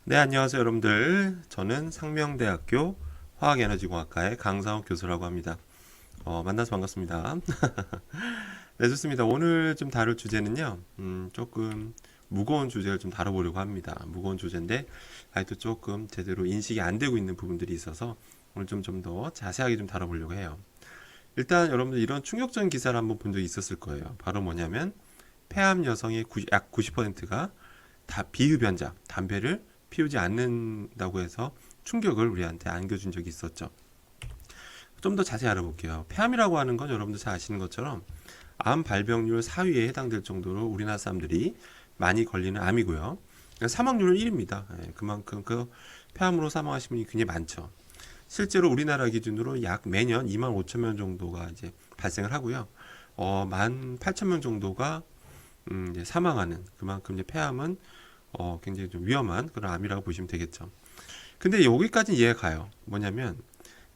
네, 안녕하세요, 여러분들. 저는 상명대학교 화학에너지공학과의 강사원 교수라고 합니다. 만나서 반갑습니다. 네, 좋습니다. 오늘 좀 다룰 주제는요, 조금 무거운 주제를 좀 다뤄보려고 합니다. 무거운 주제인데, 아직도 조금 제대로 인식이 안 되고 있는 부분들이 있어서 오늘 좀 더 자세하게 좀 다뤄보려고 해요. 일단 여러분들 이런 충격적인 기사를 한번 본 적이 있었을 거예요. 바로 뭐냐면, 폐암 여성의 약 90%가 다 비흡연자, 담배를 피우지 않는다고 해서 충격을 우리한테 안겨준 적이 있었죠. 좀 더 자세히 알아볼게요. 폐암이라고 하는 건 여러분들 잘 아시는 것처럼 암 발병률 4위에 해당될 정도로 우리나라 사람들이 많이 걸리는 암이고요. 사망률은 1입니다. 그만큼 그 폐암으로 사망하시는 분이 굉장히 많죠. 실제로 우리나라 기준으로 약 매년 2만 5천 명 정도가 이제 발생을 하고요. 1만 8천 명 정도가 이제 사망하는 그만큼 이제 폐암은 굉장히 좀 위험한 그런 암이라고 보시면 되겠죠. 근데 여기까지 이해가 가요. 뭐냐면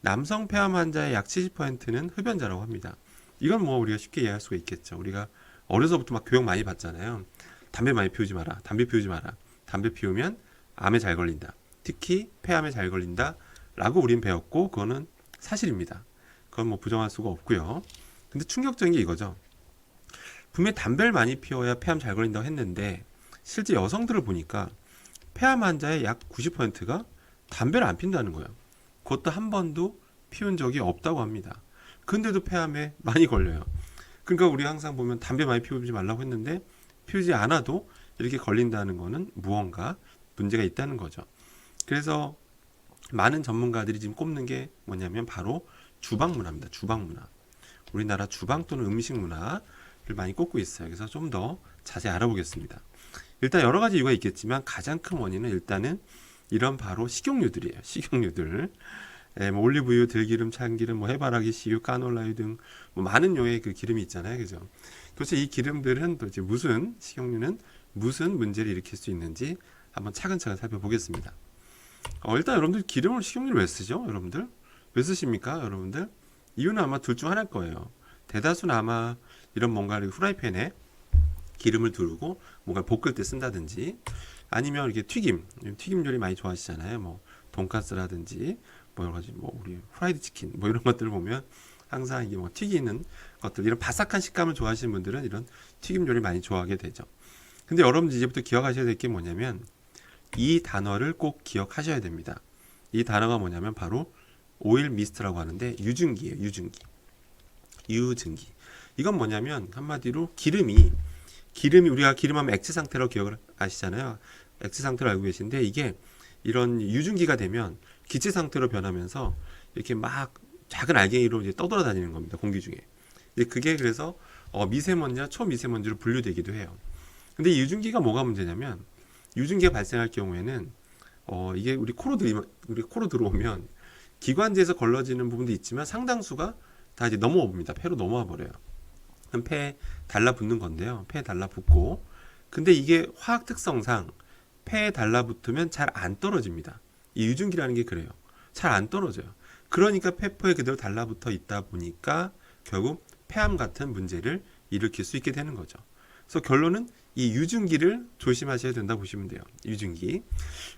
남성 폐암 환자의 약 70%는 흡연자라고 합니다. 이건 뭐 우리가 쉽게 이해할 수가 있겠죠. 우리가 어려서부터 막 교육 많이 받잖아요. 담배 많이 피우지 마라. 담배 피우지 마라. 담배 피우면 암에 잘 걸린다. 특히 폐암에 잘 걸린다. 라고 우린 배웠고 그거는 사실입니다. 그건 뭐 부정할 수가 없고요. 근데 충격적인 게 이거죠. 분명히 담배를 많이 피워야 폐암 잘 걸린다고 했는데 실제 여성들을 보니까 폐암 환자의 약 90%가 담배를 안 핀다는 거예요. 그것도 한 번도 피운 적이 없다고 합니다. 근데도 폐암에 많이 걸려요. 그러니까 우리 항상 보면 담배 많이 피우지 말라고 했는데 피우지 않아도 이렇게 걸린다는 거는 무언가 문제가 있다는 거죠. 그래서 많은 전문가들이 지금 꼽는 게 뭐냐면 바로 주방 문화입니다. 주방 문화. 우리나라 주방 또는 음식 문화를 많이 꼽고 있어요. 그래서 좀 더 자세히 알아보겠습니다. 일단 여러 가지 이유가 있겠지만 가장 큰 원인은 일단은 이런 바로 식용유들이에요. 식용유들. 뭐 올리브유, 들기름, 참기름, 뭐 해바라기 씨유, 까놀라유 등 뭐 많은 류의 그 기름이 있잖아요. 그죠? 도대체 이 기름들은 도대체 무슨 식용유는 무슨 문제를 일으킬 수 있는지 한번 차근차근 살펴보겠습니다. 일단 여러분들 기름을 식용유를 왜 쓰죠? 여러분들? 왜 쓰십니까? 여러분들? 이유는 아마 둘 중 하나일 거예요. 대다수는 아마 이런 뭔가를 후라이팬에 기름을 두르고 뭔가 볶을 때 쓴다든지 아니면 이렇게 튀김 요리 많이 좋아하시잖아요. 뭐 돈가스라든지 뭐 여러 가지 뭐 우리 프라이드 치킨 뭐 이런 것들을 보면 항상 이게 뭐 튀기는 것들 이런 바삭한 식감을 좋아하시는 분들은 이런 튀김 요리 많이 좋아하게 되죠. 근데 여러분들 이제부터 기억하셔야 될 게 뭐냐면 이 단어를 꼭 기억하셔야 됩니다. 이 단어가 뭐냐면 바로 오일 미스트라고 하는데 유증기예요. 유증기. 이건 뭐냐면 한마디로 기름이 우리가 기름하면 액체 상태로 기억을 아시잖아요. 액체 상태로 알고 계신데 이게 이런 유증기가 되면 기체 상태로 변하면서 이렇게 막 작은 알갱이로 이제 떠돌아다니는 겁니다. 공기 중에. 이제 그게 그래서 미세먼지와 초미세먼지로 분류되기도 해요. 근데 이 유증기가 뭐가 문제냐면 유증기가 발생할 경우에는 이게 우리 코로 들어오면 기관지에서 걸러지는 부분도 있지만 상당수가 다 이제 넘어와 봅니다. 폐로 넘어와 버려요. 그럼 폐에 달라붙는 건데요. 폐에 달라붙고 근데 이게 화학 특성상 폐에 달라붙으면 잘 안 떨어집니다. 이 유증기라는 게 그래요. 잘 안 떨어져요. 그러니까 폐포에 그대로 달라붙어 있다 보니까 결국 폐암 같은 문제를 일으킬 수 있게 되는 거죠. 그래서 결론은 이 유증기를 조심하셔야 된다 보시면 돼요. 유증기.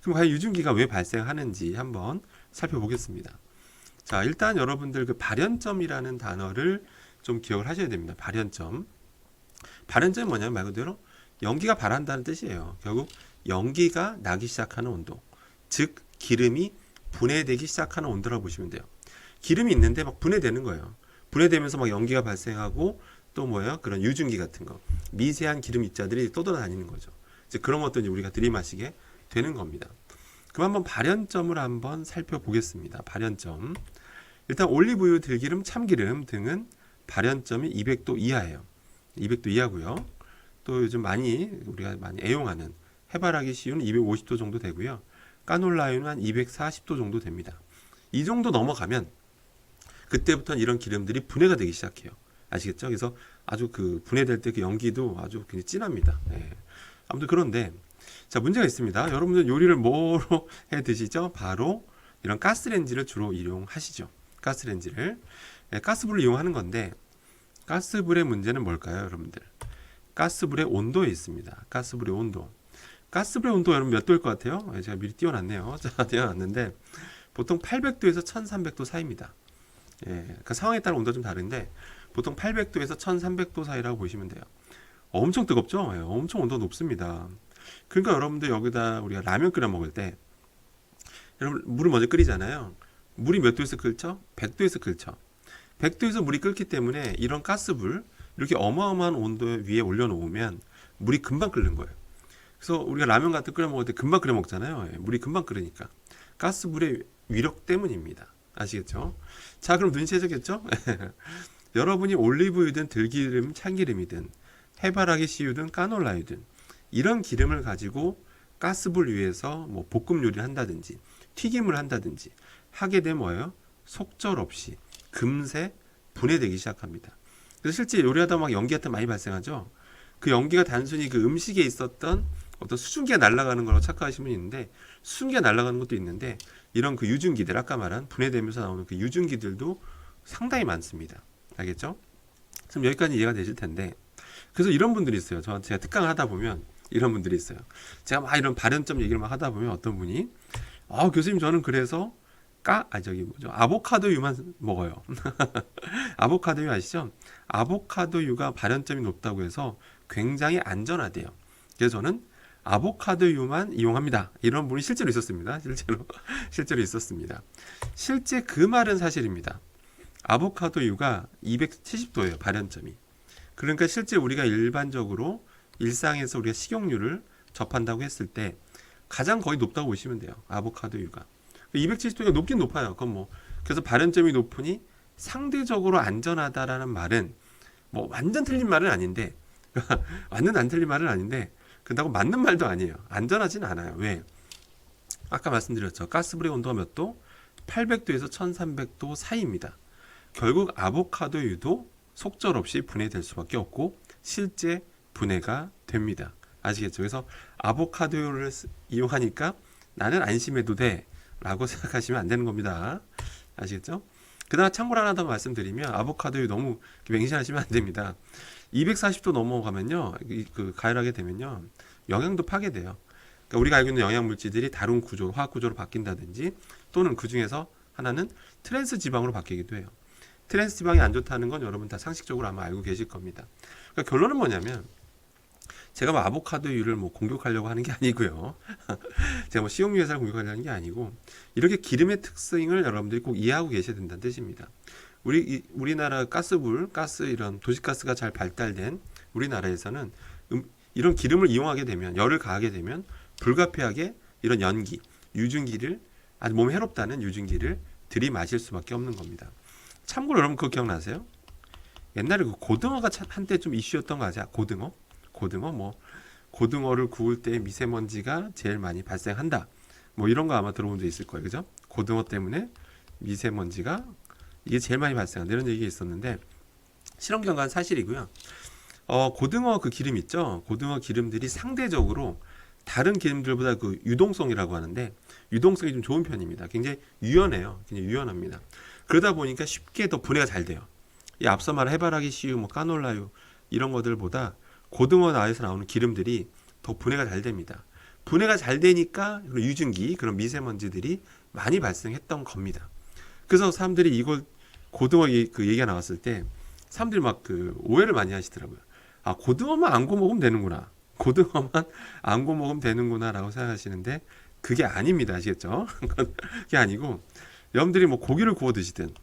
그럼 과연 유증기가 왜 발생하는지 한번 살펴보겠습니다. 자, 일단 여러분들 그 발연점이라는 단어를 좀 기억을 하셔야 됩니다. 발연점이 뭐냐면 말 그대로 연기가 발한다는 뜻이에요. 결국 연기가 나기 시작하는 온도. 즉 기름이 분해되기 시작하는 온도라고 보시면 돼요. 기름이 있는데 막 분해되는 거예요. 분해되면서 막 연기가 발생하고 또 뭐예요? 그런 유증기 같은 거. 미세한 기름 입자들이 떠돌아다니는 거죠. 이제 그런 것도 이제 우리가 들이마시게 되는 겁니다. 그럼 한번 발연점을 한번 살펴보겠습니다. 발연점. 일단 올리브유, 들기름, 참기름 등은 발연점이 200도 이하예요. 200도 이하고요. 또 요즘 우리가 많이 애용하는 해바라기 씨유는 250도 정도 되고요. 까놀라유는 한 240도 정도 됩니다. 이 정도 넘어가면 그때부터는 이런 기름들이 분해가 되기 시작해요. 아시겠죠? 그래서 아주 그 분해될 때 그 연기도 아주 굉장히 진합니다. 아무튼 그런데 자, 문제가 있습니다. 여러분들 요리를 뭐로 해 드시죠? 바로 이런 가스레인지를 주로 이용하시죠. 가스레인지를. 가스불을 이용하는 건데 가스불의 문제는 뭘까요, 여러분들? 가스불의 온도에 있습니다. 가스불의 온도. 가스불의 온도 여러분 몇 도일 것 같아요? 제가 미리 띄워놨네요. 자, 띄워놨는데 보통 800도에서 1300도 사이입니다. 예, 그 상황에 따라 온도가 좀 다른데 보통 800도에서 1300도 사이라고 보시면 돼요. 엄청 뜨겁죠? 예, 엄청 온도가 높습니다. 그러니까 여러분들 여기다 우리가 라면 끓여 먹을 때 여러분 물을 먼저 끓이잖아요. 물이 몇 도에서 끓죠? 100도에서 끓죠. 100도에서 물이 끓기 때문에 이런 가스불 이렇게 어마어마한 온도 위에 올려놓으면 물이 금방 끓는 거예요. 그래서 우리가 라면 같은 거 끓여 먹을 때 금방 끓여 먹잖아요. 예, 물이 금방 끓으니까 가스불의 위력 때문입니다. 아시겠죠? 자, 그럼 눈치채셨겠죠? 여러분이 올리브유든 들기름, 참기름이든 해바라기 씨유든 까놀라유든 이런 기름을 가지고 가스불 위에서 뭐 볶음 요리를 한다든지 튀김을 한다든지 하게 되면 뭐예요? 속절없이 금세 분해되기 시작합니다. 그래서 실제 요리하다 막 연기 같은 거 많이 발생하죠. 그 연기가 단순히 그 음식에 있었던 어떤 수증기가 날아가는 거라고 착각하시는 분이 있는데 수증기가 날아가는 것도 있는데 이런 그 유증기들 아까 말한 분해되면서 나오는 그 유증기들도 상당히 많습니다. 알겠죠? 그럼 여기까지 이해가 되실 텐데 그래서 이런 분들이 있어요. 제가 특강을 하다 보면 이런 분들이 있어요. 제가 막 이런 발연점 얘기를 막 하다 보면 어떤 분이 교수님 저는 그래서 아보카도유만 먹어요. 아보카도유 아시죠? 아보카도유가 발연점이 높다고 해서 굉장히 안전하대요. 그래서 저는 아보카도유만 이용합니다. 이런 분이 실제로 있었습니다. 실제로 있었습니다. 실제 그 말은 사실입니다. 아보카도유가 270도예요. 발연점이. 그러니까 실제 우리가 일반적으로 일상에서 우리가 식용유를 접한다고 했을 때 가장 거의 높다고 보시면 돼요. 아보카도유가. 270도가 높긴 높아요. 그건 뭐 그래서 발연점이 높으니 상대적으로 안전하다라는 말은 뭐 완전 틀린 말은 아닌데 완전 안 틀린 말은 아닌데 그렇다고 맞는 말도 아니에요. 안전하진 않아요. 왜? 아까 말씀드렸죠. 가스불의 온도가 몇 도? 800도에서 1300도 사이입니다. 결국 아보카도유도 속절없이 분해될 수밖에 없고 실제 분해가 됩니다. 아시겠죠? 그래서 아보카도유를 이용하니까 나는 안심해도 돼 라고 생각하시면 안 되는 겁니다. 아시겠죠? 그다음 참고로 하나 더 말씀드리면 아보카도유 너무 맹신하시면 안 됩니다. 240도 넘어가면요, 가열하게 되면요, 영양도 파괴돼요. 그러니까 우리가 알고 있는 영양 물질들이 다른 구조, 화학 구조로 바뀐다든지 또는 그 중에서 하나는 트랜스 지방으로 바뀌기도 해요. 트랜스 지방이 안 좋다는 건 여러분 다 상식적으로 아마 알고 계실 겁니다. 그러니까 결론은 뭐냐면 제가 뭐 아보카도유를 뭐 공격하려고 하는 게 아니고요. 제가 뭐 식용유 회사를 공격하려는 게 아니고 이렇게 기름의 특성을 여러분들이 꼭 이해하고 계셔야 된다는 뜻입니다. 우리나라 가스불, 이런 도시가스가 잘 발달된 우리나라에서는 이런 기름을 이용하게 되면 열을 가하게 되면 불가피하게 이런 연기, 유증기를 아주 몸에 해롭다는 유증기를 들이마실 수밖에 없는 겁니다. 참고로 여러분 그거 기억나세요? 옛날에 그 고등어가 한때 좀 이슈였던 거 아세요? 고등어를 구울 때 미세먼지가 제일 많이 발생한다. 뭐 이런 거 아마 들어본 적 있을 거예요. 그죠? 고등어 때문에 미세먼지가 이게 제일 많이 발생한다. 이런 얘기가 있었는데 실험 결과는 사실이고요. 고등어 그 기름 있죠? 고등어 기름들이 상대적으로 다른 기름들보다 그 유동성이라고 하는데 유동성이 좀 좋은 편입니다. 굉장히 유연해요. 굉장히 유연합니다. 그러다 보니까 쉽게 더 분해가 잘 돼요. 이 앞서 말한 해바라기 씨유, 뭐 까놀라유 이런 것들보다 고등어 나에서 나오는 기름들이 더 분해가 잘 됩니다. 분해가 잘 되니까 유증기, 그런 미세먼지들이 많이 발생했던 겁니다. 그래서 사람들이 이걸 고등어 그 얘기가 나왔을 때 사람들이 막 그 오해를 많이 하시더라고요. 아, 고등어만 안 구워 먹으면 되는구나. 고등어만 안 구워 먹으면 되는구나라고 생각하시는데 그게 아닙니다. 아시겠죠? 그게 아니고 여러분들이 뭐 고기를 구워 드시든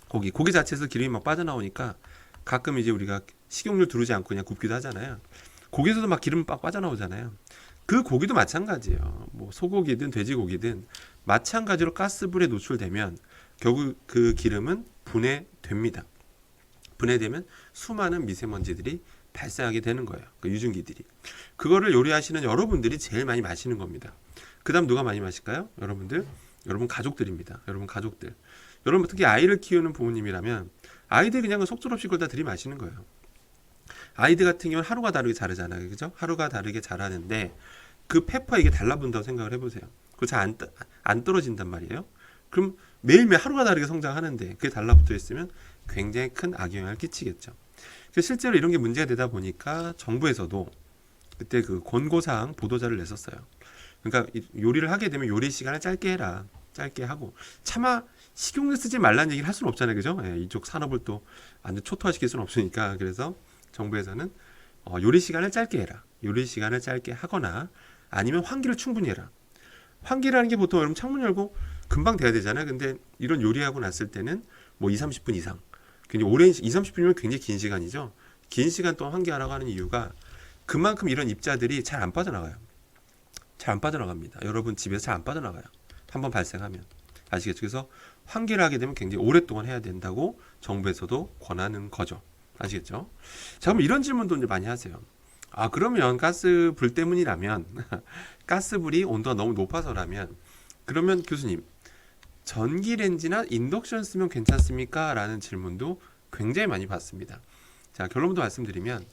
고기 자체에서 기름이 막 빠져나오니까 가끔 이제 우리가 식용유 두르지 않고 그냥 굽기도 하잖아요. 고기에서도 막 기름 막 빠져나오잖아요. 그 고기도 마찬가지예요. 뭐 소고기든 돼지고기든 마찬가지로 가스불에 노출되면 결국 그 기름은 분해됩니다. 분해되면 수많은 미세먼지들이 발생하게 되는 거예요. 그 유증기들이. 그거를 요리하시는 여러분들이 제일 많이 마시는 겁니다. 그 다음 누가 많이 마실까요? 여러분 가족들입니다. 여러분 가족들. 여러분 특히 아이를 키우는 부모님이라면 아이들이 그냥 속절없이 그걸 다 들이마시는 거예요. 아이들 같은 경우는 하루가 다르게 자르잖아요. 그죠? 하루가 다르게 자라는데 그 페퍼에 이게 달라붙는다고 생각을 해보세요. 그거 잘 안 떨어진단 말이에요. 그럼 매일매일 하루가 다르게 성장하는데 그게 달라붙어 있으면 굉장히 큰 악영향을 끼치겠죠. 그래서 실제로 이런 게 문제가 되다 보니까 정부에서도 그때 그 권고사항 보도자를 냈었어요. 그러니까 요리를 하게 되면 요리 시간을 짧게 해라. 짧게 하고 차마 식용유 쓰지 말라는 얘기를 할 수는 없잖아요, 그죠? 예, 이쪽 산업을 또 완전 초토화시킬 수는 없으니까. 그래서 정부에서는 요리 시간을 짧게 해라. 요리 시간을 짧게 하거나 아니면 환기를 충분히 해라. 환기라는 게 보통 여러분 창문 열고 금방 돼야 되잖아요. 근데 이런 요리하고 났을 때는 뭐 2, 30분 이상. 굉장히 오랜 2, 30분이면 굉장히 긴 시간이죠. 긴 시간 동안 환기하라고 하는 이유가 그만큼 이런 입자들이 잘 안 빠져나가요. 잘 안 빠져나갑니다. 여러분 집에서 잘 안 빠져나가요. 한번 발생하면. 아시겠죠? 그래서 환기를 하게 되면 굉장히 오랫동안 해야 된다고 정부에서도 권하는 거죠. 아시겠죠? 자, 그럼 이런 질문도 이제 많이 하세요. 아, 그러면 가스 불 때문이라면, 가스불이 온도가 너무 높아서라면, 그러면 교수님, 전기레인지나 인덕션 쓰면 괜찮습니까? 라는 질문도 굉장히 많이 받습니다. 자, 결론부터 말씀드리면,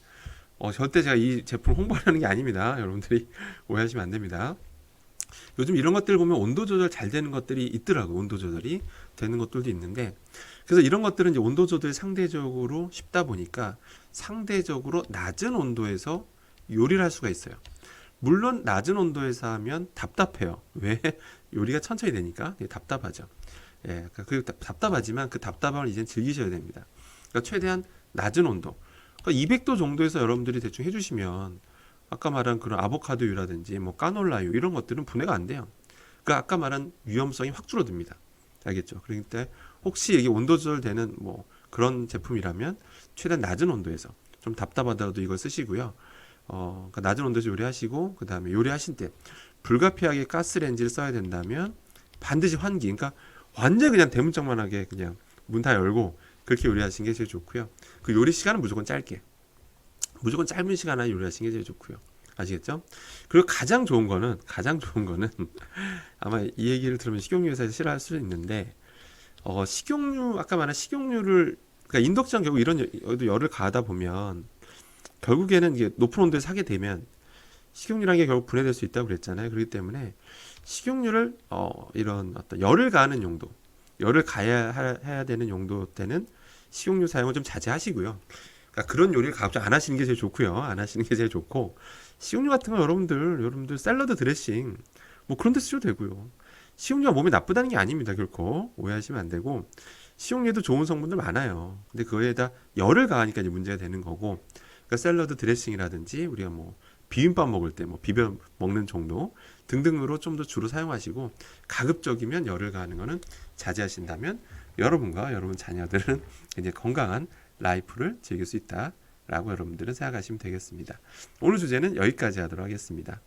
절대 제가 이 제품을 홍보하려는 게 아닙니다. 여러분들이 오해하시면 안 됩니다. 요즘 이런 것들 보면 온도 조절 잘 되는 것들이 있더라고요. 온도 조절이 되는 것들도 있는데, 그래서 이런 것들은 이제 온도 조절이 상대적으로 쉽다 보니까 상대적으로 낮은 온도에서 요리를 할 수가 있어요. 물론 낮은 온도에서 하면 답답해요. 왜? 요리가 천천히 되니까 답답하죠. 예, 그 답답하지만 그 답답함을 이제 즐기셔야 됩니다. 그러니까 최대한 낮은 온도. 그러니까 200도 정도에서 여러분들이 대충 해주시면 아까 말한 그런 아보카도유라든지 뭐 까놀라유 이런 것들은 분해가 안 돼요. 그러니까 아까 말한 위험성이 확 줄어듭니다. 알겠죠? 그러니까 혹시 이게 온도 조절되는 뭐 그런 제품이라면 최대한 낮은 온도에서 좀 답답하더라도 이걸 쓰시고요. 그러니까 낮은 온도에서 요리하시고 그 다음에 요리하실 때 불가피하게 가스레인지를 써야 된다면 반드시 환기. 그러니까 완전 그냥 대문짝만하게 그냥 문 다 열고 그렇게 요리하시는 게 제일 좋고요. 그 요리 시간은 무조건 짧게. 무조건 짧은 시간 안에 요리하시는 게 제일 좋고요. 아시겠죠? 그리고 가장 좋은 거는 아마 이 얘기를 들으면 식용유 회사에서 싫어할 수도 있는데 식용유 아까 말한 식용유를 그러니까 인덕션 결국 이런 열을 가하다 보면 결국에는 이게 높은 온도에서 하게 되면 식용유라는 게 결국 분해될 수 있다고 그랬잖아요. 그렇기 때문에 식용유를 이런 어떤 열을 가하는 용도, 열을 가해야 되는 용도 때는 식용유 사용을 좀 자제하시고요. 그러니까 그런 요리를 가급적 안 하시는 게 제일 좋고요. 안 하시는 게 제일 좋고 식용유 같은 거 여러분들 샐러드 드레싱 뭐 그런 데 쓰셔도 되고요. 식용유가 몸에 나쁘다는 게 아닙니다. 결코 오해하시면 안 되고 식용유에도 좋은 성분들 많아요. 근데 그거에다 열을 가하니까 이제 문제가 되는 거고 그러니까 샐러드 드레싱이라든지 우리가 뭐 비빔밥 먹을 때 뭐 비벼 먹는 정도 등등으로 좀 더 주로 사용하시고 가급적이면 열을 가하는 거는 자제하신다면 여러분과 여러분 자녀들은 이제 건강한 라이프를 즐길 수 있다라고 여러분들은 생각하시면 되겠습니다. 오늘 주제는 여기까지 하도록 하겠습니다.